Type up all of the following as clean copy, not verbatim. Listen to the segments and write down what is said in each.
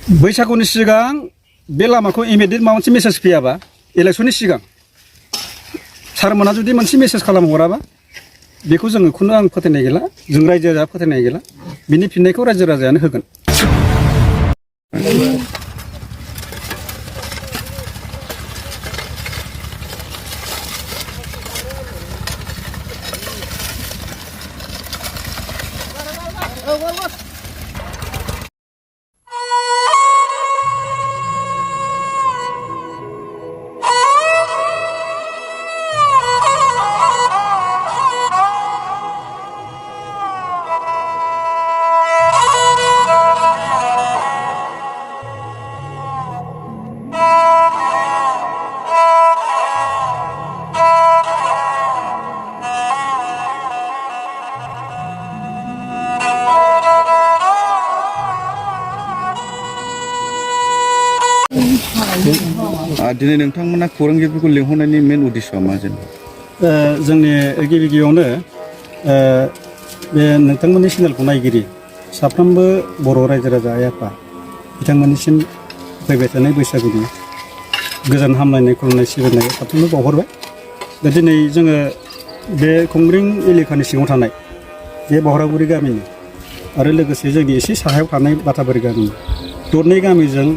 बैसागुनि सिगां बे लामाखौ इमिडियेट माबा मोनसे मेसेज फैयाबा इलेक्सननि सिगां सारमोना जुदि मोनसे मेसेज खालामहराबा बेखौ जोङो खुनु आं फोथायनाय गैला जों रायजो राजा फोथायनाय गैला बिनि फिननायखौ रायजो राजायानो होगोन। दिनै नोंथांमोना खौरांगिरिफोरखौ लिंहरनायनि मेन उद्देश्यआ मा जेनेबा? जोंनि गिबियावनो बे नोंथांमोननि चेनेलखौ नायगिरि साफ्रोमबो बर' रायजो राजा आइ आफा बिथांमोननिसिम फैबाय थानाय बैसागुनि गोजोन हामलायनाय खुलुमनाय सिबिनाय साफ्रोमबो बावहरबाय। दा दिनै जोङो बे खुंग्रिं एलेकानि सिङाव थानाय बे बहरागुरि गामिनि आरो लोगोसे जोंनि एसे साहायाव थानाय बाथाबारि गामिनि दरनै गामिजों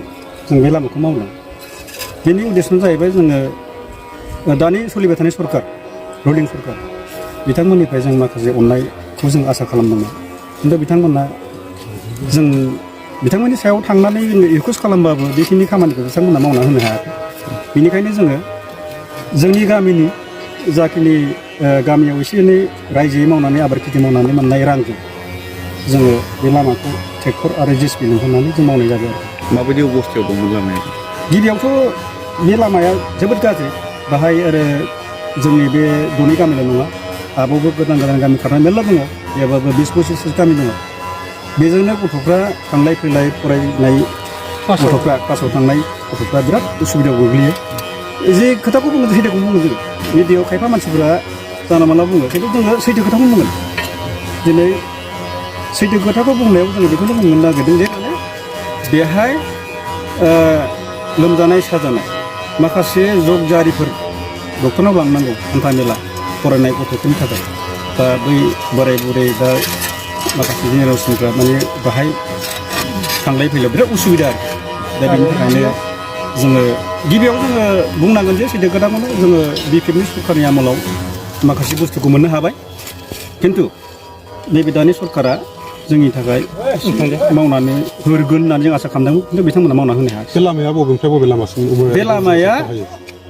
जों बे लामाखौ मावदों। बेनि उद्देश्यआ जाहैबाय जोङो दानि सोलिबाय थानाय सरकार रुलिं सरकार बिथांमोननिफ्राय जों माखासे अननायखौ जों आसा खालामदोंमोन खिन्थु बिथांमोना जों बिथांमोननि सायाव थांनानै जोङो रिकुवेस्ट खालामबाबो बेखिनि खामानिखौ बिथांमोना मावना होनो हायाखै। बेनिखायनो जोङो जोंनि गामिनि जाखिनि गामियाव एसे एनै रायजोयै मावनानै आबाद खेथि मावनानै मोननाय रांजों जोङो बे लामाखौ ट्रेक्टर आरो जेसिबि लिंहरनानै जों मावनाय जाबाय आरो। माबायदि अबस्थायाव दंमोन लामाया? गिबियावथ' बे लामाया जोबोद गाज्रि बाहाय आरो जोंनि बे दनै गामिल' नङा आबावबो गोदान गोदान गामि खारनाय मेरला दङ बेयावबो 20-25 गामि दङ। बेजोंनो गथ'फ्रा थांलाय फैलाय फरायनाय गथ'फ्रा क्लासाव थांनाय गथ'फ्रा बिराद उसुबिदायाव गोग्लैयो। जे खोथाखौ बुङो सैथोखौ बुङो जोङो मिडियायाव खायफा मानसिफोरा जानला मानला बुङो खिन्थु जोङो सैथो खोथाखौ बुंगोन। दिनै सैथो खोथाखौ बुंनायाव जोङो बेखौनो बुंनो नागिरदों जे माने बेहाय लोमजानाय साजानाय माखासे जग जारिफोर डक्टरनाव लांनांगौ हान्था मेला फरायनाय गथ'फोरनि थाखाय दा बै बोराय बुरै दा माखासे जेनेरेसनफ्रा माने बाहाय थांलाय फैलाय बिराद उसुबिदा आरो दा बेनि थाखायनो जोङो गिबियाव जोङो बुंनांगोन जे सैथो खोथाखौनो जोङो बिपिएफनि सरकारनि आमोलाव माखासे बुस्थुखौ मोननो हाबाय खिन्थु नैबे दानि सरकारा जोंनि थाखाय मावनानै होगोन होननानै जों आसा खालामदों खिन्थु बिथांमोना मावना होनो हायाखै। बे लामाया बबेनिफ्राय बबे लामासिम?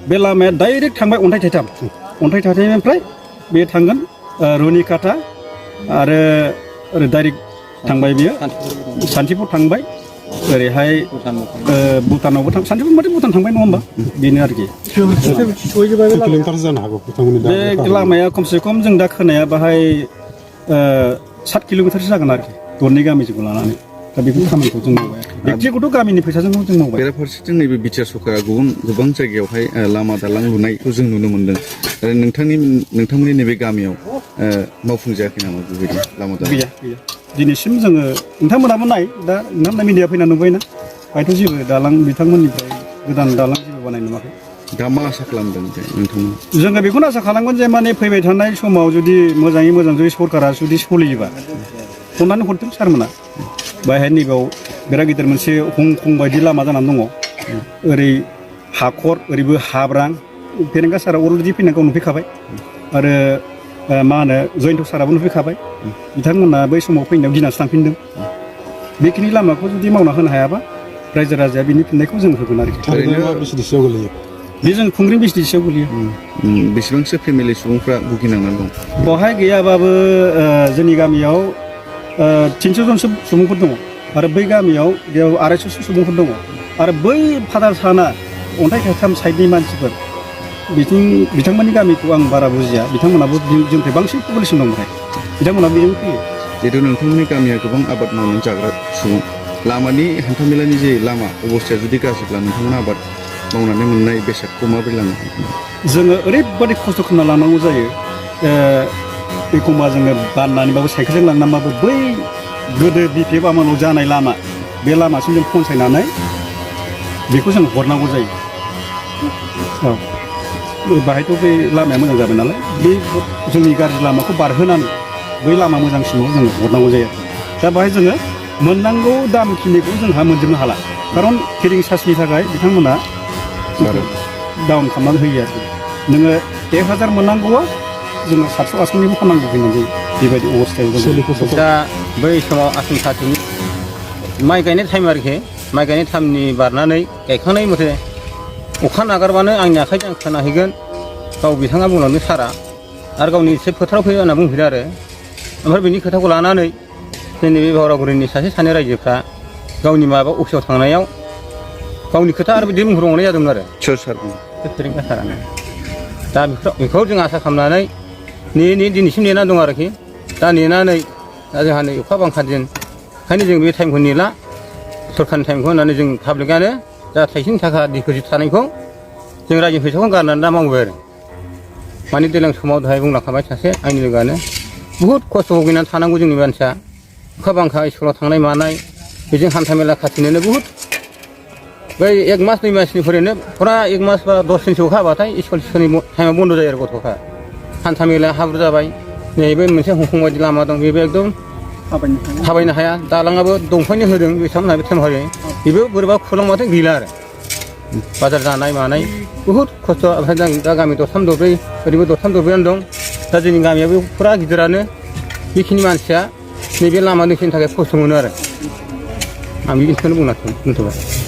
बे लामाया डाइरेक्ट थांबाय अन्थाइ थाइथामनिफ्राय बे थांगोन रुनिकाटा आरो ओरै डाइरेक्ट थांबाय बियो सान्थिपुर थांबाय ओरैहाय भुटानावबो सान्थिपुर माथे भुटान थांबाय नङा होमबा बेनो आरोखि। किल'मिटार जानो हागौ बे लामाया खमसे खम जों दा खोनाया बाहाय 7 किल'मिटारसो जागोन आरोखि दरनै गामिजों लानानै दा बेफोर खामानिखौ जों मावबाय बेक्तिगत गामिनि फैसाजों जों मावबाय। बेराफारसेथिं नैबे बिटिआर सरकारा गोबां जायगायावहाय लामा दालां लुनायखौ जों नुनो मोनदों आरो नोंथांमोननि नैबे गामियाव मावफुंजायाखै नामा बेबायदि लामा दालां? गैया दिनैसिम जोङो नोंथांमोनाबो नाय दा नोंथांमोना मिडिया फैना नुबायना बायथ' जेबो दालां बिथांमोननिफ्राय गोदान दालां जेबो बानाय नुवाखै। दा मा आसा खालामदों नोंथांमोन? जोङो बेखौनो आसा खालामगोन जे माने फैबाय थानाय समाव जुदि मोजाङै मोजां जुदि सरकारा जुदि सोलियोबा अननानै हरदों सारमोना बाहाय नैबाव बिराद गिदिर मोनसे हंकं बायदि लामा जानानै दङ ओरै हाखर ओरैबो हाब्रां फेरेंगा सारा अलरेडि फैनायखौ नुफैखाबाय आरो मा होनो जयन्त साराबो नुफैखाबाय बिथांमोना बै समाव फैनायाव गिनासो थांफिनदों। बेखिनि लामाखौ जुदि मावना होनो हायाबा रायजो राजाया बिनि फिननायखौ जों होगोन आरोखि। बे जों खुंग्रिं बिसदिसियाव गोलैयो। बेसेबांसो फेमिलि सुबुंफ्रा भुगिनांनानै दं? बेवहाय गैयाबाबो जोंनि गामियाव 300 जनसो सुबुंफोर दङ आरो बै गामियाव 250 सुबुंफोर दङ आरो बै फादार साना अन्थाइ थाइथाम साइडनि मानसिफोर बिथांमोननि गामिखौ आं बारा बुजिया बिथांमोनाबो जोंनिफ्राय बांसिन पपुलेसन दं ओमफ्राय बिथांमोना बेजों फैयो। जिहेतु नोंथांमोननि गामिया गोबां आबाद मावनानै जाग्रा सुबुं लामानि हान्थामेलानि जे लामा अबस्थाया जुदि गाज्रिब्ला नोंथांमोना आबाद मावनानै मोननाय बेसादखौ माबोरै लाङो? जोङो ओरैबादि खस्थ' खालामना लानांगौ जायो एखमबा जोङो बाननानैबाबो साइकेलजों लांनानैबाबो बै गोदो बिपिएफ आमोलाव जानाय लामा बे लामासिम जों पहुंचायनानै बेखौ जों हरनांगौ जायो औ बाहायथ' बे लामाया मोजां जाबाय नालाय बे जोंनि गाज्रि लामाखौ बारहोनानै बै लामा मोजांसिमाव जोङो हरनांगौ जायो दा बाहाय जोङो मोननांगौ दामखिनिखौ जोंहा मोनजोबनो हाला खारन केरिं चार्जनि थाखाय बिथांमोना डाउन खालामनानै होयो आरो नोङो 1000 मोननांगौआव जोङो 700 800निबो फाननांगौ फैनाय जायो बेबायदि अबस्थायाव दा बै समाव आसिन खाथिनि माइ गायनाय टाइम आरोखि माइ गायनाय टाइमनि बारनानै गायखांनाय मथे अखा नागारबानो आंनि आखाइजों आं खोनाहैगोन गाव बिथाङा बुंलांदों सारा आरो गावनि एसे फोथाराव फैयो होनना बुंफैदों आरो ओमफ्राय बिनि खोथाखौ लानानै जोंनि बे भावरागुरिनि सासे सानै रायजोफ्रा गावनि माबा अफिसाव थांनायाव गावनि खोथा आरो बिदि बुंहरनाय जादोंमोन आरो सोर सार बुङो फेरेंगा सारानो दा बेखौ जों आसा खालामनानै दिनैसिम नेनानै दं आरोखि दा नेनानै दा जोंहा नै अखा बांखा दिन ओंखायनो जों बे टाइमखौ नेला सरखारनि टाइमखौ होननानै जों पाब्लिकआनो दा थाइसेनि थाखा डिप'जिट थानायखौ जों रायजोनि फैसाखौ गारनानै दा मावबाय आरो माने दैज्लां समाव दहाय बुंलांखाबाय सासे आंनि लोगोआनो बुहुद खस्थ' भुगिनानै थानांगौ जोंनि मानसिया अखा बांखा स्कुलाव थांनाय मानाय बेजों हान्था मेला खाथिनोनो बुहुद बै 1 मास 2 मासनि फरायनो फुरा 1 मास बा 10 दिनसो अखा हाबाथाय स्कुलनि टाइमाव बन्द' जायो आरो गथ'फ्रा हान्था मेला हाब्रु जाबाय नैबे मोनसे हंखं बायदि लामा दं बेबो एकदम थाबायनो हाया दालाङाबो दंफांनि होदों बिथांमोनहा बे टाइमाव बेबो बोरैबा खुलांबाथाय गैला आरो बाजार जानाय मानाय बुहुद खस्थ' ओमफ्राय दा गामि दरथाम दरब्रै ओरैबो दरथाम दरब्रैयानो दं दा जोंनि गामियाबो फुरा गिदिरानो बेखिनि मानसिया नैबे लामा दोंसेनि थाखाय खस्थ' मोनो आरो आं बिखिनिखौनो बुंना दोनथ'बाय